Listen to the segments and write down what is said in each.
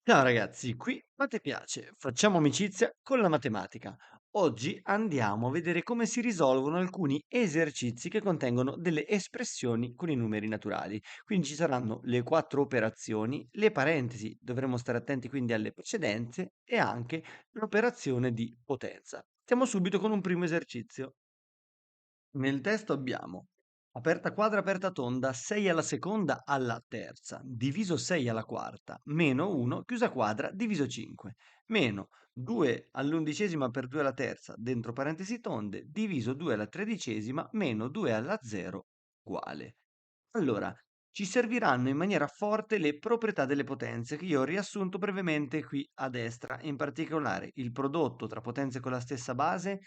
Ciao ragazzi, qui Mate piace, facciamo amicizia con la matematica. Oggi andiamo a vedere come si risolvono alcuni esercizi che contengono delle espressioni con i numeri naturali. Quindi ci saranno le quattro operazioni, le parentesi, dovremo stare attenti quindi alle precedenze e anche l'operazione di potenza. Partiamo subito con un primo esercizio. Nel testo abbiamo aperta quadra, aperta tonda, 6 alla seconda alla terza, diviso 6 alla quarta, meno 1, chiusa quadra, diviso 5, meno 2 all'undicesima per 2 alla terza, dentro parentesi tonde, diviso 2 alla tredicesima, meno 2 alla 0, uguale. Allora, ci serviranno in maniera forte le proprietà delle potenze che io ho riassunto brevemente qui a destra, in particolare il prodotto tra potenze con la stessa base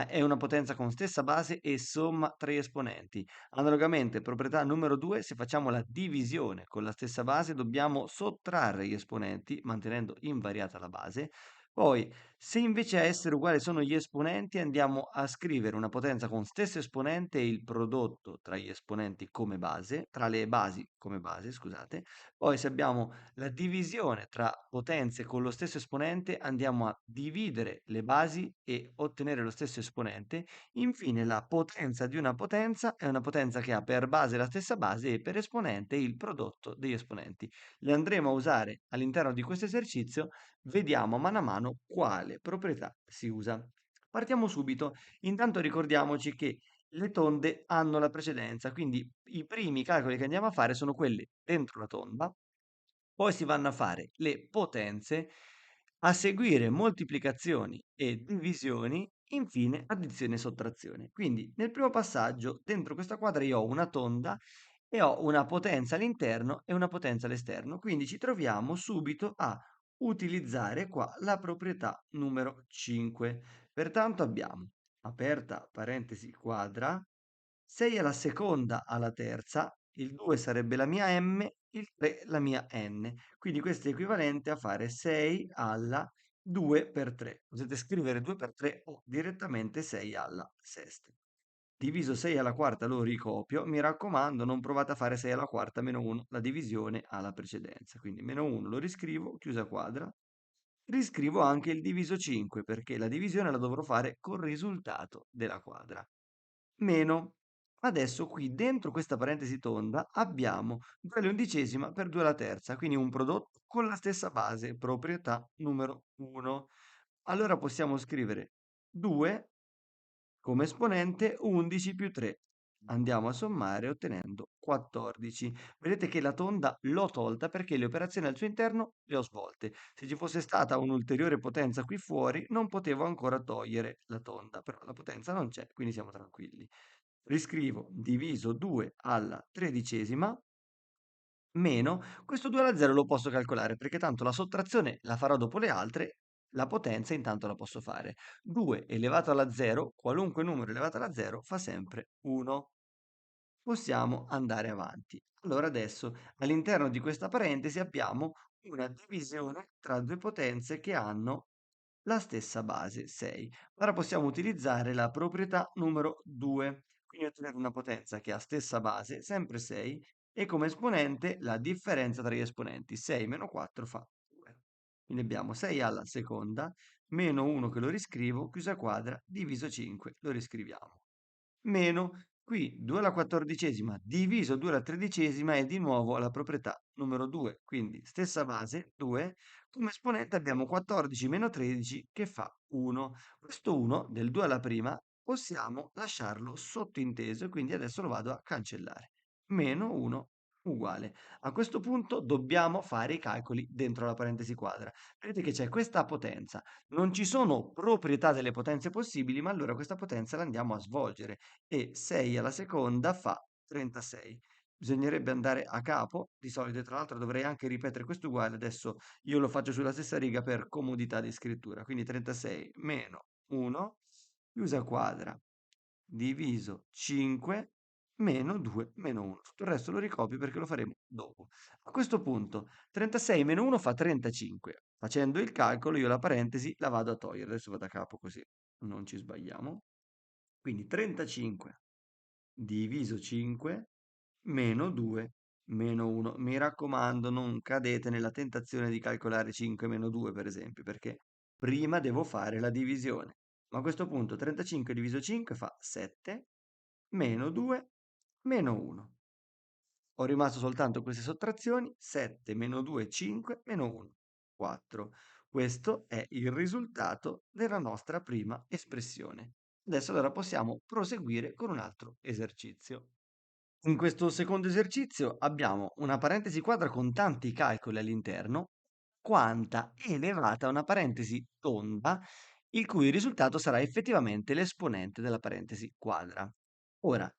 è una potenza con stessa base e somma tra gli esponenti. Analogamente, proprietà numero 2, se facciamo la divisione con la stessa base, dobbiamo sottrarre gli esponenti, mantenendo invariata la base. Poi, se invece a essere uguali sono gli esponenti, andiamo a scrivere una potenza con stesso esponente e il prodotto tra gli esponenti come base, tra le basi come base, scusate. Poi, se abbiamo la divisione tra potenze con lo stesso esponente, andiamo a dividere le basi e ottenere lo stesso esponente. Infine, la potenza di una potenza è una potenza che ha per base la stessa base e per esponente il prodotto degli esponenti. Le andremo a usare all'interno di questo esercizio, vediamo mano a mano quale proprietà si usa. Partiamo subito. Intanto ricordiamoci che le tonde hanno la precedenza, quindi i primi calcoli che andiamo a fare sono quelli dentro la tonda, poi si vanno a fare le potenze, a seguire moltiplicazioni e divisioni, infine addizione e sottrazione. Quindi nel primo passaggio, dentro questa quadra io ho una tonda e ho una potenza all'interno e una potenza all'esterno, quindi ci troviamo subito a utilizzare qua la proprietà numero 5. Pertanto abbiamo aperta parentesi quadra, 6 alla seconda alla terza, il 2 sarebbe la mia m, il 3 la mia n. Quindi questo è equivalente a fare 6 alla 2 per 3. Potete scrivere 2 per 3 o direttamente 6 alla sesta. Diviso 6 alla quarta lo ricopio, mi raccomando non provate a fare 6 alla quarta meno 1, la divisione ha la precedenza, quindi meno 1 lo riscrivo, chiusa quadra, riscrivo anche il diviso 5 perché la divisione la dovrò fare col risultato della quadra. Meno, adesso qui dentro questa parentesi tonda abbiamo 2 all'undicesima per 2 alla terza, quindi un prodotto con la stessa base, proprietà numero 1. Allora possiamo scrivere 2 come esponente 11 più 3. Andiamo a sommare ottenendo 14. Vedete che la tonda l'ho tolta perché le operazioni al suo interno le ho svolte. Se ci fosse stata un'ulteriore potenza qui fuori, non potevo ancora togliere la tonda, però la potenza non c'è, quindi siamo tranquilli. Riscrivo diviso 2 alla tredicesima meno, questo 2 alla 0 lo posso calcolare perché tanto la sottrazione la farò dopo le altre, la potenza intanto la posso fare. 2 elevato alla 0, qualunque numero elevato alla 0 fa sempre 1. Possiamo andare avanti. Allora adesso all'interno di questa parentesi abbiamo una divisione tra due potenze che hanno la stessa base 6. Ora possiamo utilizzare la proprietà numero 2, quindi ottenere una potenza che ha stessa base, sempre 6, e come esponente la differenza tra gli esponenti. 6 meno 4 fa 2. Quindi abbiamo 6 alla seconda, meno 1 che lo riscrivo, chiusa quadra, diviso 5, lo riscriviamo. Meno, qui 2 alla quattordicesima diviso 2 alla tredicesima è di nuovo la proprietà numero 2, quindi stessa base, 2, come esponente abbiamo 14 meno 13 che fa 1. Questo 1 del 2 alla prima possiamo lasciarlo sottinteso e quindi adesso lo vado a cancellare. Meno 1 uguale. A questo punto dobbiamo fare i calcoli dentro la parentesi quadra. Vedete che c'è questa potenza. Non ci sono proprietà delle potenze possibili, ma allora questa potenza la andiamo a svolgere e 6 alla seconda fa 36. Bisognerebbe andare a capo, di solito tra l'altro dovrei anche ripetere questo uguale, adesso io lo faccio sulla stessa riga per comodità di scrittura, quindi 36 meno 1, chiusa quadra, diviso 5, meno 2, meno 1. Tutto il resto lo ricopio perché lo faremo dopo. A questo punto 36 meno 1 fa 35. Facendo il calcolo io la parentesi la vado a togliere, adesso vado a capo così non ci sbagliamo. Quindi 35 diviso 5 meno 2 meno 1. Mi raccomando, non cadete nella tentazione di calcolare 5 meno 2, per esempio, perché prima devo fare la divisione. Ma a questo punto 35 diviso 5 fa 7, meno 2, meno 1. Ho rimasto soltanto queste sottrazioni, 7 meno 2, 5, meno 1, 4. Questo è il risultato della nostra prima espressione. Adesso allora possiamo proseguire con un altro esercizio. In questo secondo esercizio abbiamo una parentesi quadra con tanti calcoli all'interno, quanta è elevata a una parentesi tonda, il cui risultato sarà effettivamente l'esponente della parentesi quadra. Ora,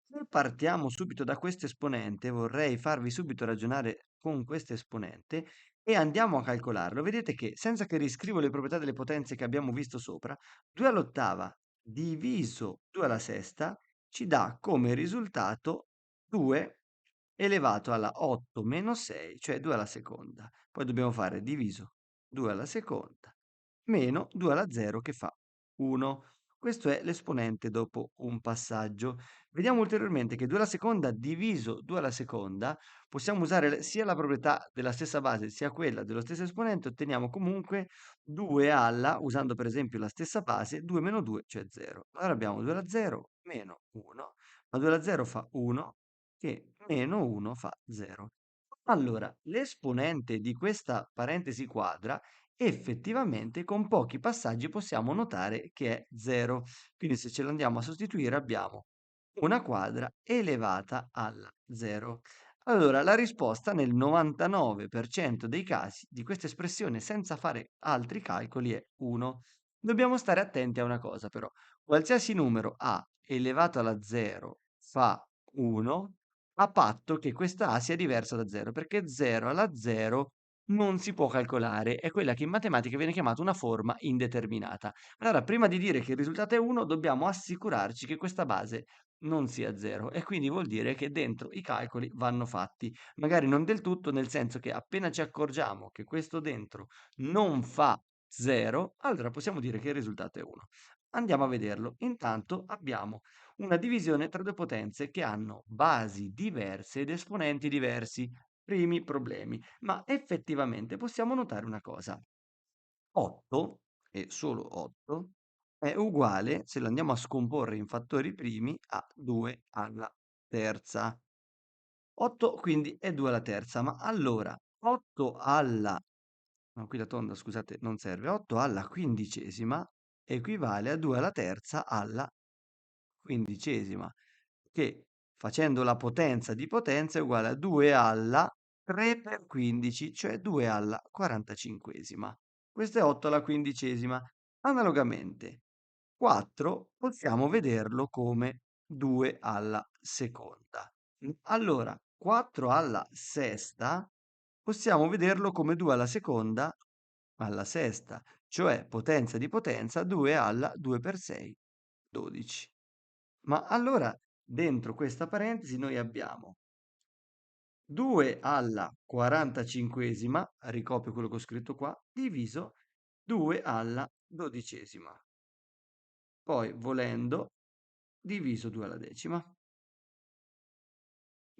se partiamo subito da questo esponente, vorrei farvi subito ragionare con questo esponente e andiamo a calcolarlo. Vedete che senza che riscrivo le proprietà delle potenze che abbiamo visto sopra, 2 all'ottava diviso 2 alla sesta ci dà come risultato 2 elevato alla 8 meno 6, cioè 2 alla seconda. Poi dobbiamo fare diviso 2 alla seconda meno 2 alla 0 che fa 1. Questo è l'esponente dopo un passaggio. Vediamo ulteriormente che 2 alla seconda diviso 2 alla seconda possiamo usare sia la proprietà della stessa base sia quella dello stesso esponente, otteniamo comunque 2 alla, usando per esempio la stessa base, 2 meno 2, cioè 0. Allora abbiamo 2 alla 0 meno 1, ma 2 alla 0 fa 1, che meno 1 fa 0. Allora, l'esponente di questa parentesi quadra effettivamente con pochi passaggi possiamo notare che è 0. Quindi se ce lo andiamo a sostituire abbiamo una quadra elevata alla 0. Allora, la risposta nel 99% dei casi di questa espressione senza fare altri calcoli è 1. Dobbiamo stare attenti a una cosa però. Qualsiasi numero a elevato alla 0 fa 1, a patto che questa a sia diversa da 0, perché 0 alla 0 non si può calcolare, è quella che in matematica viene chiamata una forma indeterminata. Allora, prima di dire che il risultato è 1, dobbiamo assicurarci che questa base non sia 0 e quindi vuol dire che dentro i calcoli vanno fatti, magari non del tutto, nel senso che appena ci accorgiamo che questo dentro non fa 0, allora possiamo dire che il risultato è 1. Andiamo a vederlo. Intanto abbiamo una divisione tra due potenze che hanno basi diverse ed esponenti diversi. Primi problemi, ma effettivamente possiamo notare una cosa. 8, e solo 8, è uguale, se lo andiamo a scomporre in fattori primi, a 2 alla terza. 8 quindi è 2 alla terza, ma allora 8 alla, no, qui la tonda scusate non serve, 8 alla quindicesima equivale a 2 alla terza alla quindicesima, che facendo la potenza di potenza è uguale a 2 alla 3 per 15, cioè 2 alla 45esima. Questo è 8 alla quindicesima. Analogamente, 4 possiamo vederlo come 2 alla seconda. Allora, 4 alla sesta possiamo vederlo come 2 alla sesta, cioè potenza di potenza 2 alla 2 per 6, 12. Ma allora dentro questa parentesi noi abbiamo 2 alla 45esima, ricopio quello che ho scritto qua, diviso 2 alla dodicesima. Poi, volendo, diviso 2 alla decima.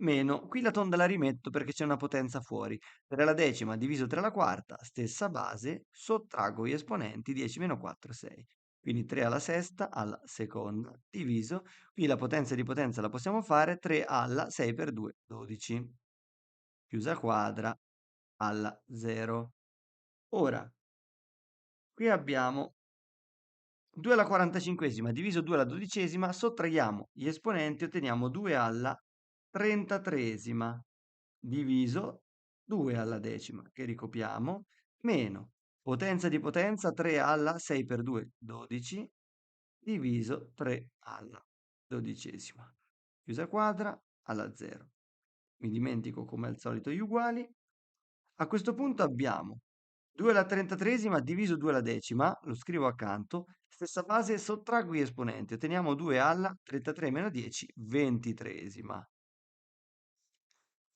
Meno, qui la tonda la rimetto perché c'è una potenza fuori. 3 alla decima diviso 3 alla quarta, stessa base, sottraggo gli esponenti 10 meno 4, 6. Quindi 3 alla sesta, alla seconda, diviso, qui la potenza di potenza la possiamo fare, 3 alla 6 per 2, 12. Chiusa quadra, alla 0. Ora, qui abbiamo 2 alla 45esima diviso 2 alla dodicesima, sottraiamo gli esponenti, otteniamo 2 alla 33esima diviso 2 alla decima, che ricopiamo, meno potenza di potenza 3 alla 6 per 2, 12, diviso 3 alla dodicesima. Chiusa quadra, alla 0. Mi dimentico come al solito gli uguali. A questo punto abbiamo 2 alla 33esima diviso 2 alla decima, lo scrivo accanto, stessa base, sottraggo gli esponenti, otteniamo 2 alla 33 meno 10, 23esima,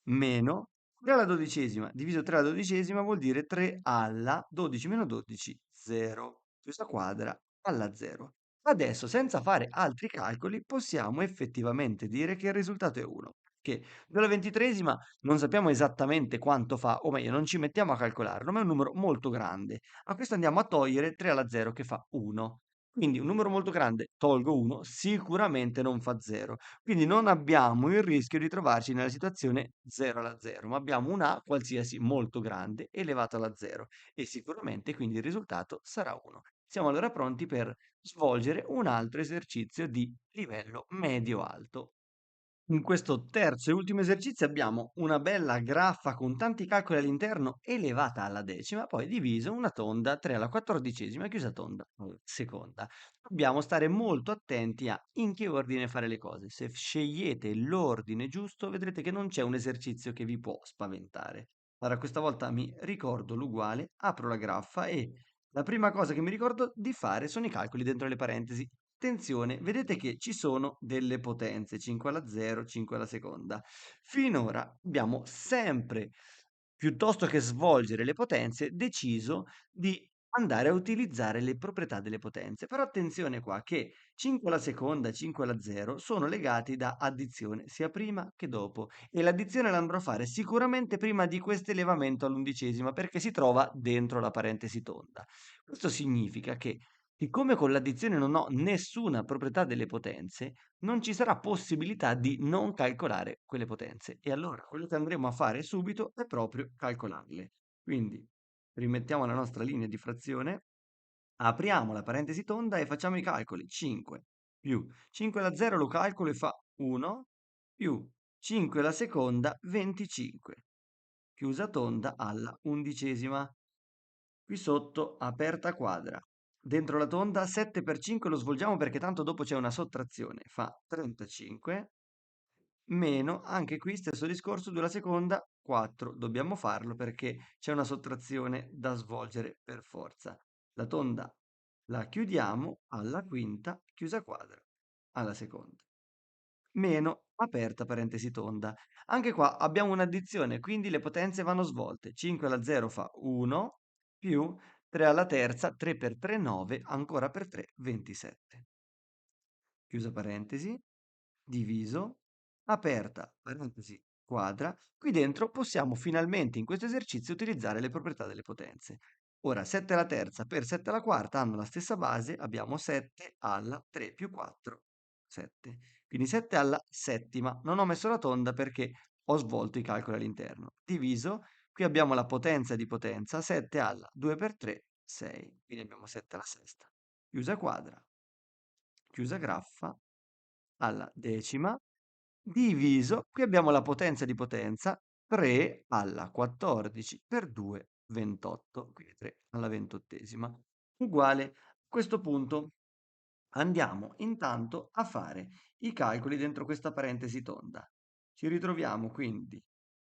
meno 3 alla dodicesima diviso 3 alla dodicesima vuol dire 3 alla 12 meno 12, 0. Questa quadra alla 0. Adesso, senza fare altri calcoli, possiamo effettivamente dire che il risultato è 1. che 2 alla 23esima non sappiamo esattamente quanto fa, o meglio, non ci mettiamo a calcolarlo, ma è un numero molto grande. A questo andiamo a togliere 3 alla 0 che fa 1. Quindi un numero molto grande, tolgo 1, sicuramente non fa 0. Quindi non abbiamo il rischio di trovarci nella situazione 0 alla 0, ma abbiamo un A qualsiasi molto grande elevato alla 0 e sicuramente quindi il risultato sarà 1. Siamo allora pronti per svolgere un altro esercizio di livello medio-alto. In questo terzo e ultimo esercizio abbiamo una bella graffa con tanti calcoli all'interno elevata alla decima, poi diviso una tonda 3 alla quattordicesima chiusa tonda alla seconda. Dobbiamo stare molto attenti a in che ordine fare le cose. Se scegliete l'ordine giusto, vedrete che non c'è un esercizio che vi può spaventare. Allora, questa volta mi ricordo l'uguale, apro la graffa e la prima cosa che mi ricordo di fare sono i calcoli dentro le parentesi. Attenzione, vedete che ci sono delle potenze, 5 alla 0, 5 alla seconda. Finora abbiamo sempre, piuttosto che svolgere le potenze, deciso di andare a utilizzare le proprietà delle potenze. Però attenzione qua che 5 alla seconda e 5 alla 0 sono legati da addizione sia prima che dopo e l'addizione la andrò a fare sicuramente prima di questo elevamento all'undicesima perché si trova dentro la parentesi tonda. Questo significa che siccome con l'addizione non ho nessuna proprietà delle potenze, non ci sarà possibilità di non calcolare quelle potenze. E allora quello che andremo a fare subito è proprio calcolarle. Quindi rimettiamo la nostra linea di frazione, apriamo la parentesi tonda e facciamo i calcoli. 5 più 5 alla 0 lo calcolo e fa 1 più 5 alla seconda 25. Chiusa tonda alla undicesima. Qui sotto aperta quadra. Dentro la tonda 7 per 5 lo svolgiamo perché tanto dopo c'è una sottrazione. Fa 35 meno, anche qui stesso discorso, 2 alla seconda, 4. Dobbiamo farlo perché c'è una sottrazione da svolgere per forza. La tonda la chiudiamo alla quinta, chiusa quadra, alla seconda. Meno, aperta parentesi tonda. Anche qua abbiamo un'addizione, quindi le potenze vanno svolte. 5 alla 0 fa 1, più 3 alla terza, 3 per 3, 9, ancora per 3, 27. Chiusa parentesi, diviso, aperta parentesi quadra. Qui dentro possiamo finalmente in questo esercizio utilizzare le proprietà delle potenze. Ora 7 alla terza per 7 alla quarta hanno la stessa base, abbiamo 7 alla 3 più 4, 7. Quindi 7 alla settima. Non ho messo la tonda perché ho svolto i calcoli all'interno. Diviso, qui abbiamo la potenza di potenza, 7 alla 2 per 3, 6. Quindi abbiamo 7 alla sesta. Chiusa quadra, chiusa graffa, alla decima, diviso, qui abbiamo la potenza di potenza, 3 alla 14 per 2, 28, quindi 3 alla ventottesima, uguale. A questo punto andiamo intanto a fare i calcoli dentro questa parentesi tonda. Ci ritroviamo quindi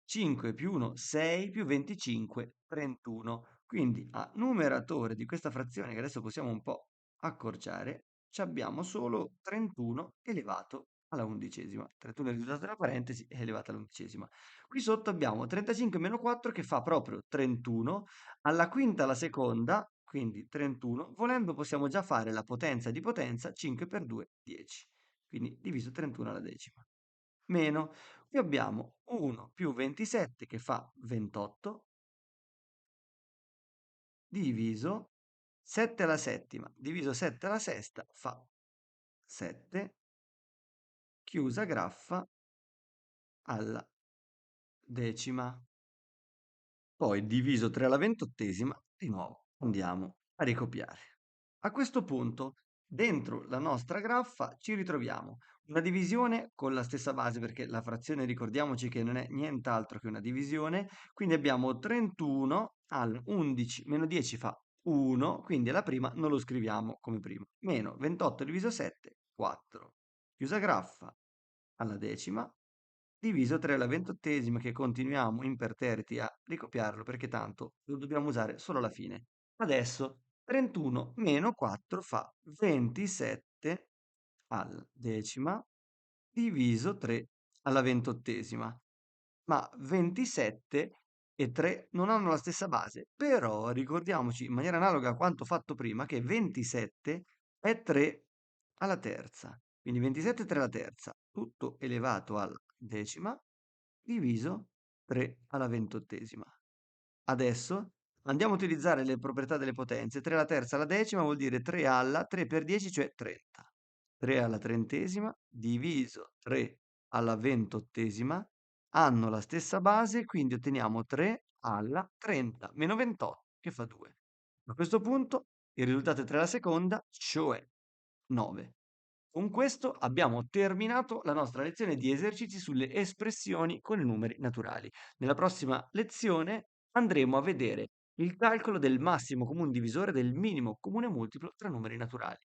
5 più 1, 6 più 25, 31. Quindi a numeratore di questa frazione che adesso possiamo un po' accorciare, ci abbiamo solo 31 elevato alla undicesima. 31 è il risultato della parentesi è elevato all'undicesima. Qui sotto abbiamo 35 meno 4 che fa proprio 31 alla quinta alla seconda, quindi 31, volendo possiamo già fare la potenza di potenza 5 per 2, 10. Quindi diviso 31 alla decima. Meno, qui abbiamo 1 più 27 che fa 28, diviso 7 alla settima, diviso 7 alla sesta fa 7, chiusa graffa alla decima. Poi diviso 3 alla ventottesima, di nuovo andiamo a ricopiare. A questo punto, dentro la nostra graffa ci ritroviamo una divisione con la stessa base, perché la frazione ricordiamoci che non è nient'altro che una divisione, quindi abbiamo 31 al 11 meno 10 fa 1, quindi alla prima non lo scriviamo come prima, meno 28 diviso 7, 4. Chiusa graffa alla decima, diviso 3 alla ventottesima che continuiamo imperterriti a ricopiarlo perché tanto lo dobbiamo usare solo alla fine. Adesso 31 meno 4 fa 27 alla decima diviso 3 alla ventottesima. Ma 27 e 3 non hanno la stessa base, però ricordiamoci in maniera analoga a quanto fatto prima che 27 è 3 alla terza. Quindi 27 è 3 alla terza, tutto elevato alla decima, diviso 3 alla ventottesima. Adesso andiamo a utilizzare le proprietà delle potenze. 3 alla terza alla decima vuol dire 3 alla 3 per 10, cioè 30. 3 alla trentesima diviso 3 alla ventottesima hanno la stessa base, quindi otteniamo 3 alla 30 meno 28 che fa 2. A questo punto il risultato è 3 alla seconda, cioè 9. Con questo abbiamo terminato la nostra lezione di esercizi sulle espressioni con i numeri naturali. Nella prossima lezione andremo a vedere il calcolo del massimo comune divisore del minimo comune multiplo tra numeri naturali.